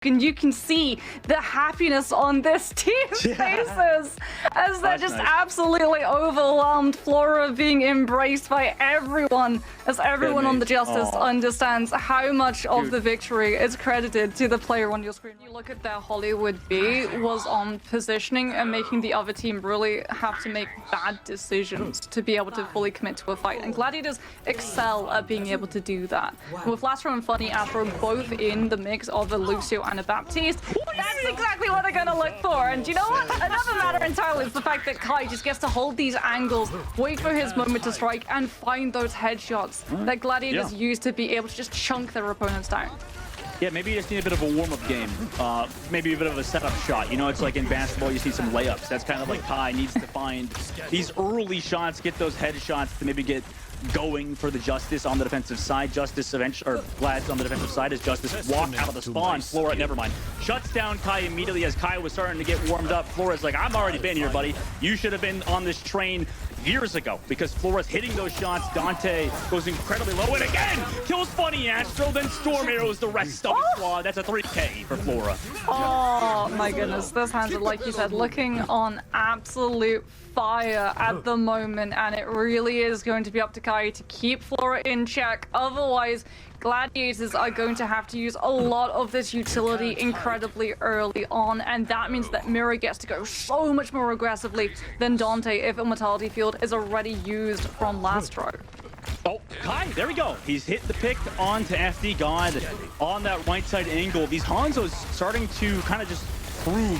and you can see the happiness on this team's faces as they're just absolutely overwhelmed. Flora being embraced by everyone, as everyone on the Justice understands how much of the victory is credited to the player on your screen. You look at their Hollywood B was on positioning and making the other team really have to make bad decisions to be able to fully commit to a fight, and Gladiators excel at being able to do that. With Lastro and Funny Astro both in the mix of a Lucio and a Baptiste, that's exactly what they're gonna look for. And you know what? Another matter entirely is the fact that Kai just gets to hold these angles, wait for his moment to strike, and find those headshots that Gladiators use to be able to just chunk their opponents down. Yeah, maybe you just need a bit of a warm-up game. Maybe a bit of a setup shot. You know, it's like in basketball, you see some layups. That's kind of like Kai needs to find these early shots, get those headshots to maybe get going for the Justice on the defensive side. Justice eventually, or Glad's on the defensive side as Justice walk out of the spawn. Flora, never mind, shuts down Kai immediately as Kai was starting to get warmed up. Flora's like, I've already been here, buddy. You should have been on this train years ago, because Flora's hitting those shots. Dante goes incredibly low, and again, kills Funny Astro, then Storm Arrows the rest of the squad. That's a 3K for Flora. Oh my goodness, this Hanzo, like you said, looking on absolute fire at the moment, and it really is going to be up to Kai to keep Flora in check. Otherwise, Gladiators are going to have to use a lot of this utility incredibly early on, and that means that Mira gets to go so much more aggressively than Dante if Immortality Field is already used from Lastro. Oh, Kai, there we go. He's hit the pick onto FD God on that right side angle. These Hanzos starting to kind of just prove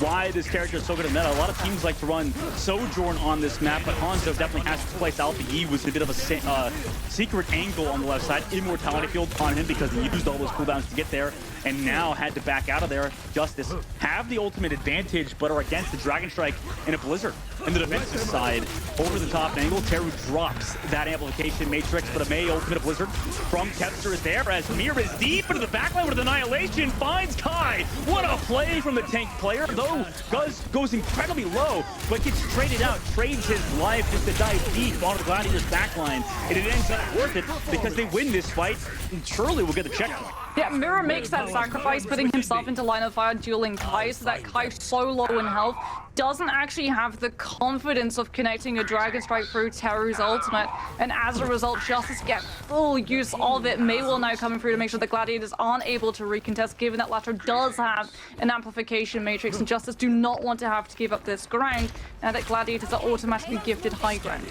why this character is so good at meta. A lot of teams like to run Sojourn on this map, but Hanzo definitely has to place Alpha E was a bit of a secret angle on the left side. Immortality Field on him because he used all those cooldowns to get there and now had to back out of there. Justice have the ultimate advantage, but are against the Dragon Strike in a Blizzard. And the defensive side, over the top angle, Teru drops that amplification matrix, but a May ultimate Blizzard from Kevster is there as Mir is deep into the backline with Annihilation, finds Kai. What a play from the tank player, though goes incredibly low, but gets traded out, trades his life just to dive deep onto the Gladiators backline, and it ends up worth it because they win this fight, and surely will get the checkpoint. Yeah, Mira makes that sacrifice, putting himself into line of fire, dueling Kai, so that Kai, so low in health, doesn't actually have the confidence of connecting a Dragon Strike through Teru's ultimate, and as a result, Justice get full use of it. May will now coming through to make sure the Gladiators aren't able to recontest, given that Lastro does have an amplification matrix, and Justice do not want to have to give up this ground, and that Gladiators are automatically gifted high ground.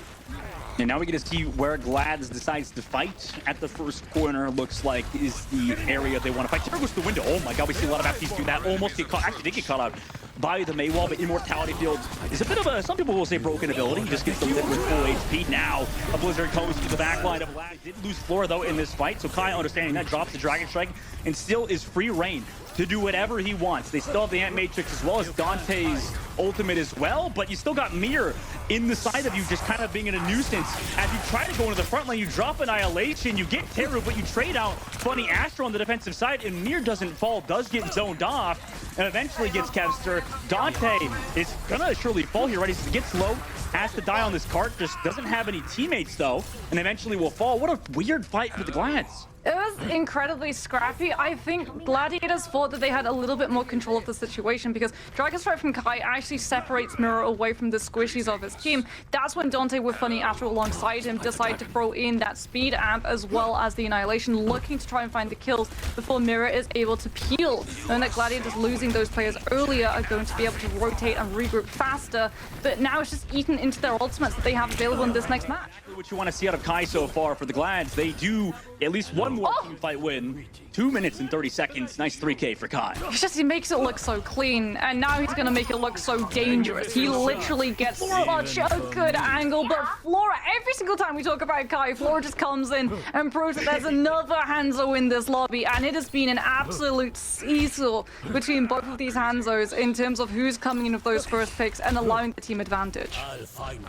And now we get to see where Glads decides to fight at the first corner. Looks like is the area they want to fight. Teru goes to the window. Oh my god, we see a lot of Baptistes do that. Almost get caught. Actually did get caught out by the Maywall, but Immortality Field is a bit of a, some people will say broken ability. Just gets the lit with full HP. Now a Blizzard comes to the back line of Glad. Did lose Flora though in this fight, so Kai, understanding that, drops the Dragon Strike and still is free reign to do whatever he wants. They still have the Ant Matrix as well as Dante's ultimate as well, but you still got Mir in the side of you just kind of being in a nuisance. As you try to go into the front line, you drop Annihilation, you get Teru, but you trade out Funny Astro on the defensive side, and Mir doesn't fall, does get zoned off, and eventually gets Kevster. Dante is gonna surely fall here, right? He gets low, has to die on this cart, just doesn't have any teammates though, and eventually will fall. What a weird fight with the Glads. It was incredibly scrappy. I think Gladiators thought that they had a little bit more control of the situation because Dragon Strike from Kai actually separates Mirror away from the squishies of his team. That's when Dante with Funny Astro alongside him decide to throw in that speed amp as well as the Annihilation, looking to try and find the kills before Mirror is able to peel. Knowing that Gladiators losing those players earlier are going to be able to rotate and regroup faster, but now it's just eaten into their ultimates that they have available in this next match. What you want to see out of Kai so far for the Glads, they do at least one more team fight win. 2 minutes and 30 seconds. Nice 3K for Kai. It's just, he makes it look so clean, and now he's going to make it look so dangerous. He literally gets such a good angle, but Flora, every single time we talk about Kai, Flora just comes in and proves that there's another Hanzo in this lobby, and it has been an absolute seesaw between both of these Hanzos in terms of who's coming in with those first picks and allowing the team advantage.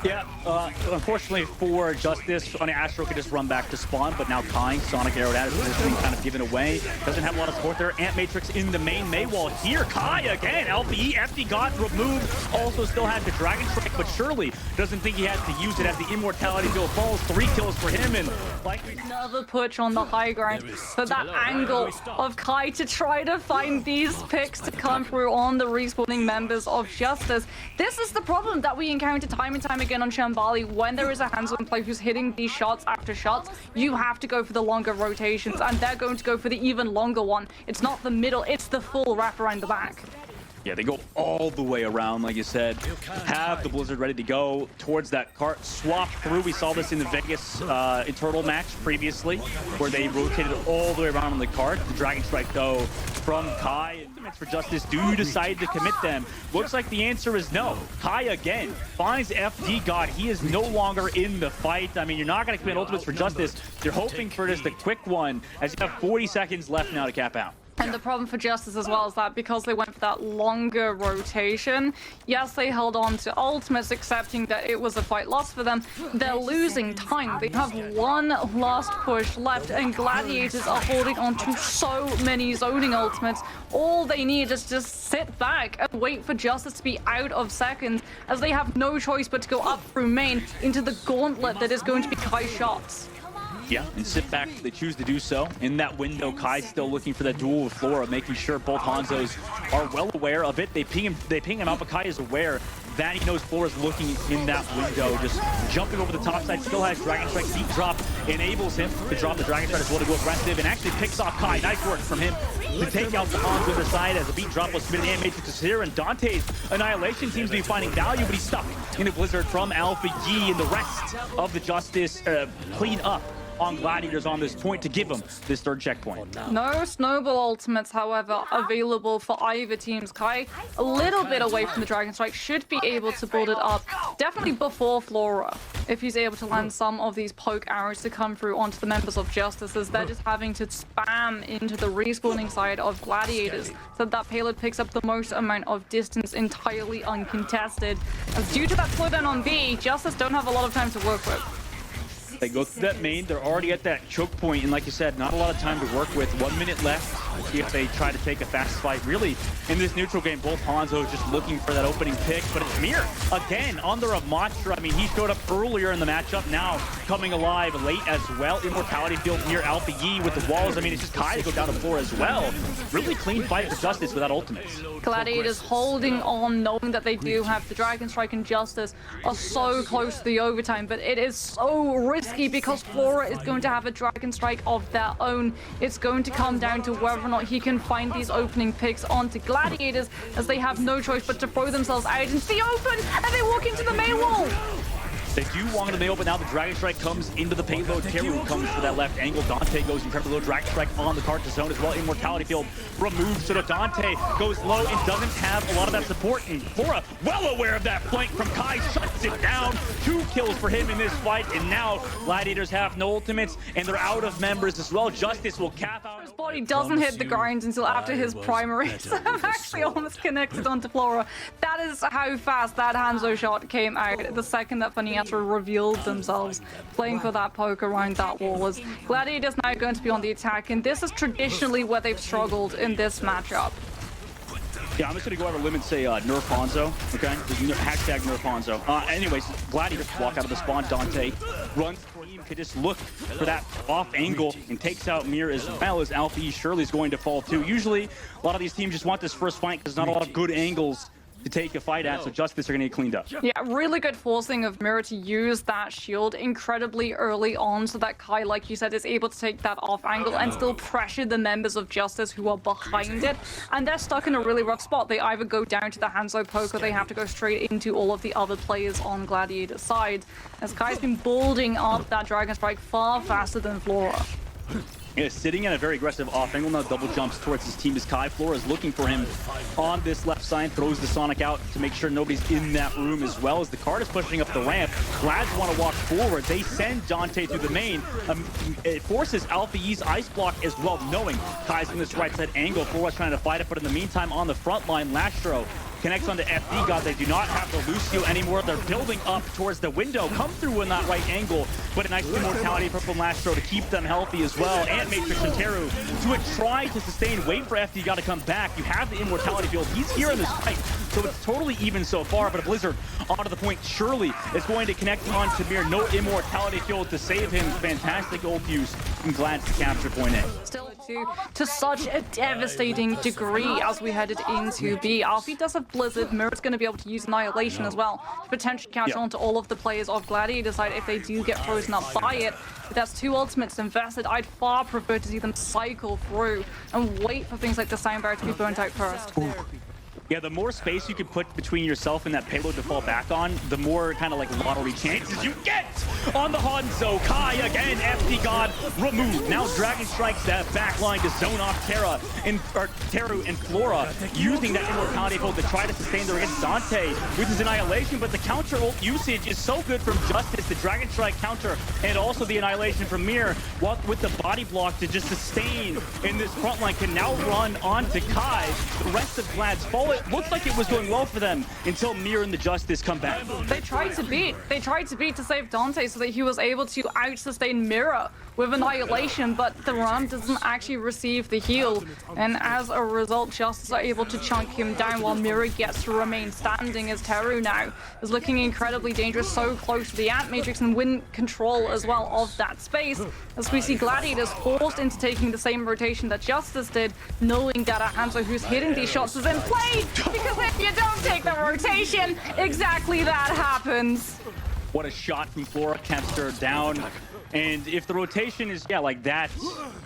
Yeah, unfortunately for Justice, Astro could just run back to spawn, but now Kai, Sonic Arrow at his positioning kind of given away. Doesn't have a lot of support there. Ant Matrix in the main Maywall here. Kai again. LPE, FD got removed. Also still had the Dragon Strike, but surely doesn't think he has to use it as the immortality field falls. 3 kills for him, and like another push on the high ground. So that angle of Kai to try to find these picks to come through on the respawning members of Justice. This is the problem that we encounter time and time again on Shambali. When there is a Hanzo in play who's hitting these shots after shots, you have to go for the longer rotations, and they're going to go for the even longer one. It's not the middle, it's the full wrap around the back. Yeah, they go all the way around, like you said. Have the Blizzard ready to go towards that cart. Swap through. We saw this in the Vegas Eternal match previously, where they rotated all the way around on the cart. The Dragon Strike, though, from Kai. And for Justice, do you decide to commit them? Looks like the answer is no. Kai, again, finds FD God. He is no longer in the fight. I mean, you're not going to commit ultimates for Justice. You're hoping for just a quick one, as you have 40 seconds left now to cap out. And the problem for Justice as well is that because they went for that longer rotation, yes, they held on to ultimates, accepting that it was a fight loss for them. They're losing time. They have one last push left, and Gladiators are holding on to so many zoning ultimates. All they need is just sit back and wait for Justice to be out of seconds, as they have no choice but to go up through main into the gauntlet that is going to be Kai shots. Yeah, and sit back if they choose to do so. In that window, Kai's still looking for that duel with Flora, making sure both Hanzos are well aware of it. They ping him out, but Kai is aware that he knows Flora's looking in that window, just jumping over the top side. Still has Dragon Strike. Deep drop enables him to drop the Dragon Strike as well to go aggressive, and actually picks off Kai. Nice work from him to take out the Hanzo on the side as a beat drop was committed. And Matrix is here, and Dante's Annihilation seems to be finding value, but he's stuck in a Blizzard from Alpha Yi, and the rest of the Justice clean up on Gladiators on this point to give them this third checkpoint. No snowball ultimates, however, available for either teams. Kai, a little bit away from the Dragon Strike, should be able to build it up definitely before Flora, if he's able to land some of these poke arrows to come through onto the members of Justice, as they're just having to spam into the respawning side of Gladiators, so that payload picks up the most amount of distance entirely uncontested. As due to that slowdown on B, Justice don't have a lot of time to work with. They go through that main, they're already at that choke point, and like you said, not a lot of time to work with. 1 minute left. See if they try to take a fast fight. Really, in this neutral game, both Hanzo just looking for that opening pick, but it's Mir again under a monster. I mean, he showed up earlier in the matchup, now coming alive late as well. Immortality field near Alpha Yi with the walls. I mean, it's just Kai to go down the floor as well. Really clean fight for Justice without ultimates. Gladiators holding on, knowing that they do have the Dragon Strike, and Justice are so close to the overtime, but it is so risky because Flora is going to have a Dragon Strike of their own. It's going to come down to whether or not he can find these opening picks onto Gladiators, as they have no choice but to throw themselves out into the open, and they walk into the main wall. They do want to nail, but now the Dragon Strike comes into the payload. Teru comes for that left angle. Dante goes incredibly low. Dragon Strike on the cart to zone as well. Immortality field removed, so that Dante goes low and doesn't have a lot of that support. And Flora, well aware of that flank from Kai, shuts it down. 2 kills for him in this fight, and now Gladiators have no ultimates, and they're out of members as well. Justice will cap out. His body doesn't hit the ground until after his primary, so I'm actually almost connected onto Flora. That is how fast that Hanzo shot came out. The second that Faniata revealed themselves, playing for that poke around that wall, as Gladiators now going to be on the attack, and this is traditionally where they've struggled in this matchup. Yeah, I'm just going to go out on a limb and say nerf Hanzo, okay? Hashtag nerf Hanzo. Anyways, Gladiators walk out of the spawn. Dante runs, could just look for that off angle and takes out Mir, as well as Alpha E surely is going to fall too. Usually, a lot of these teams just want this first fight because there's not a lot of good angles to take a fight at, so Justice are going to get cleaned up. Yeah, really good forcing of Mirror to use that shield incredibly early on, so that Kai, like you said, is able to take that off angle and still pressure the members of Justice who are behind it. And they're stuck in a really rough spot. They either go down to the Hanzo poke, or they have to go straight into all of the other players on Gladiator's side, as Kai's been building up that Dragon Strike far faster than Flora. Yeah, sitting in a very aggressive off angle now, double jumps towards his team as Kai. Flora is looking for him on this left side, throws the Sonic out to make sure nobody's in that room, as well as the cart is pushing up the ramp. Glads want to walk forward. They send Dante through the main. It forces Alpha Yi's ice block as well, knowing Kai's in this right side angle. Flora's trying to fight it, but in the meantime, on the front line, Lastro connects onto FD God. They do not have the Lucio anymore. They're building up towards the window. Come through in that right angle, but a nice immortality from Lastro to keep them healthy as well. And Matrix and Teru to try to sustain, wait for FD God to come back. You have the immortality field. He's here in this fight. So it's totally even so far, but a Blizzard onto the point surely is going to connect on to Mir. No immortality field to save him. Fantastic ult use from Glads to capture point A. Still to such a devastating degree as we headed into B. Alfie does have Blizzard. Mirror's going to be able to use Annihilation as well to potentially catch on to all of the players of Gladiator side if they do get frozen up by it. But that's two ultimates invested. I'd far prefer to see them cycle through and wait for things like the Sound Barrier to be burnt out first. Ooh. Yeah, the more space you can put between yourself and that payload to fall back on, the more kind of like lottery chances you get on the Hanzo. Kai again, FD God removed. Now Dragon strikes that back line to zone off Teru and Flora, using that immortality ult to try to sustain there against Dante with his Annihilation, but the counter ult usage is so good from Justice, the Dragon Strike counter, and also the Annihilation from Mir, with the body block to just sustain in this front line, can now run onto Kai. The rest of Glad's fall. It looked like it was going well for them until Mir and the Justice come back. They tried to beat to save Dante so that he was able to out-sustain Mira with Annihilation, but the Ram doesn't actually receive the heal, and as a result, Justice are able to chunk him down while Mira gets to remain standing, as Teru now is looking incredibly dangerous, so close to the Ant Matrix and win control as well of that space, as we see Gladiators forced into taking the same rotation that Justice did, knowing that a Hanzo who's hitting these shots is in play, because if you don't take the rotation, exactly that happens. What a shot from Flora, Kempster down. And if the rotation is, like that,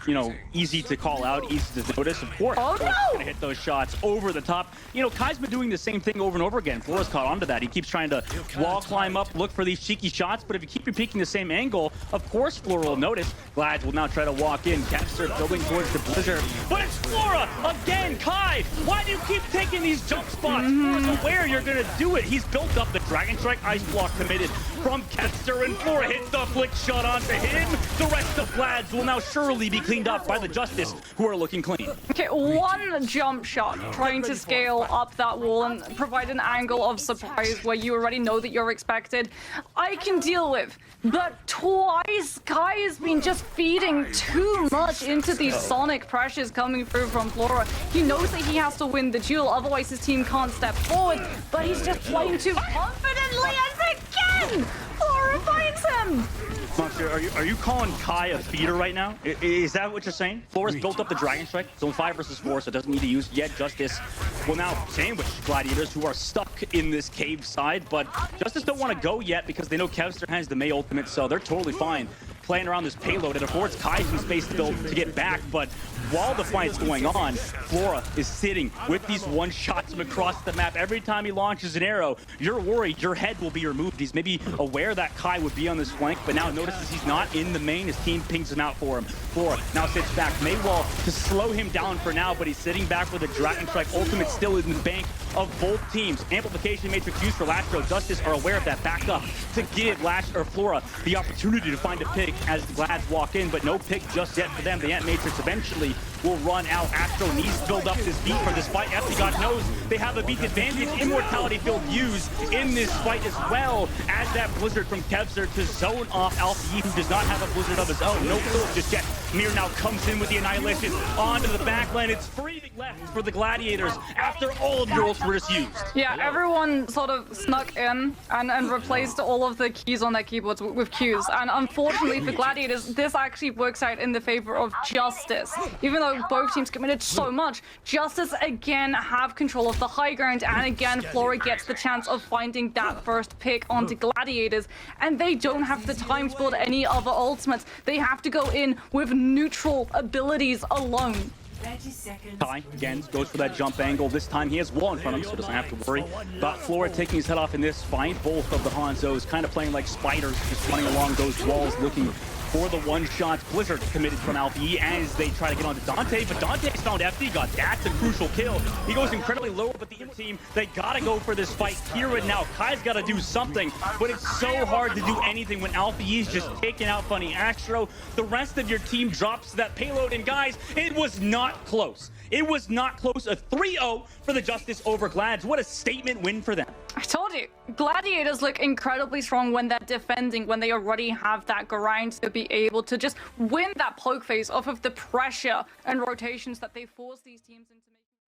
you know, easy to call out, easy to notice, of course, gonna hit those shots over the top. You know, Kai's been doing the same thing over and over again. Flora's caught onto that. He keeps trying to wall climb up, look for these cheeky shots, but if you keep repeating the same angle, of course Flora will notice. Glads will now try to walk in. Kempster building towards the Blizzard, but it's Flora again. Kai, why do you keep taking these jump spots? Flora's aware you're gonna do it. He's built up the Dragon Strike Ice Block committed from Kempster, and Flora hits the flick shot onto him. The rest of Glads will now surely be cleaned up by the Justice, who are looking clean. Okay, one jump shot trying to scale up that wall and provide an angle of surprise where you already know that you're expected, I can deal with. But twice, Kai has been just feeding too much into these sonic pressures coming through from Flora. He knows that he has to win the duel, otherwise his team can't step forward, but he's just playing too confidently, and again, Flora finds him. Monster, are you calling Kai a feeder right now? Is that what you're saying? Flora's built up the Dragon Strike. It's only 5 versus 4, so it doesn't need to use yet. Justice will now sandwich Gladiators, who are stuck in this cave side, but Justice don't want to go yet because they know Kevster has the May ultimate, so they're totally fine playing around this payload. It affords Kai some space to get back, but while the fight's going on, Flora is sitting with these one shots from across the map. Every time he launches an arrow, you're worried your head will be removed. He's maybe aware that Kai would be on this flank, but now notices he's not in the main. His team pings him out for him. Flora now sits back. Maywall to slow him down for now, but he's sitting back with a Dragon Strike ultimate still in the bank of both teams. Amplification Matrix used for Lastro. Justice are aware of that backup to give Flora the opportunity to find a pick as the Glads walk in, but no pick just yet for them. The Ant Matrix eventually will run out. Astro needs to build up this beat for this fight. FD knows they have a beat advantage. Immortality field used in this fight as well as that Blizzard from Kevster to zone off Alfie, who does not have a Blizzard of his own. No kills just yet. Mir now comes in with the Annihilation onto the backline. It's free left for the Gladiators after all of your ults were just used. Yeah, everyone sort of snuck in and replaced all of the keys on their keyboards with Qs. And unfortunately for Gladiators, this actually works out in the favor of Justice. Even though both teams committed so much, Justice again have control of the high ground, and again Flora gets the chance of finding that first pick onto Gladiators, and they don't have the time to build any other ultimates. They have to go in with neutral abilities alone. Kai again goes for that jump angle. This time he has wall in front of him, so doesn't have to worry about Flora taking his head off in this fight. Both of the Hanzos kind of playing like spiders, just running along those walls, looking for the one-shots. Blizzard committed from Alfie as they try to get onto Dante, but Dante's found FD God. That's a crucial kill. He goes incredibly low, but the team, they gotta go for this fight here and now. Kai's gotta do something, but it's so hard to do anything when Alfie is just taking out Funny Astro. The rest of your team drops that payload, and guys, it was not close. It was not close. A 3-0 for the Justice over Glads. What a statement win for them. I told you, Gladiators look incredibly strong when they're defending, when they already have that grind to be able to just win that poke phase off of the pressure and rotations that they force these teams into.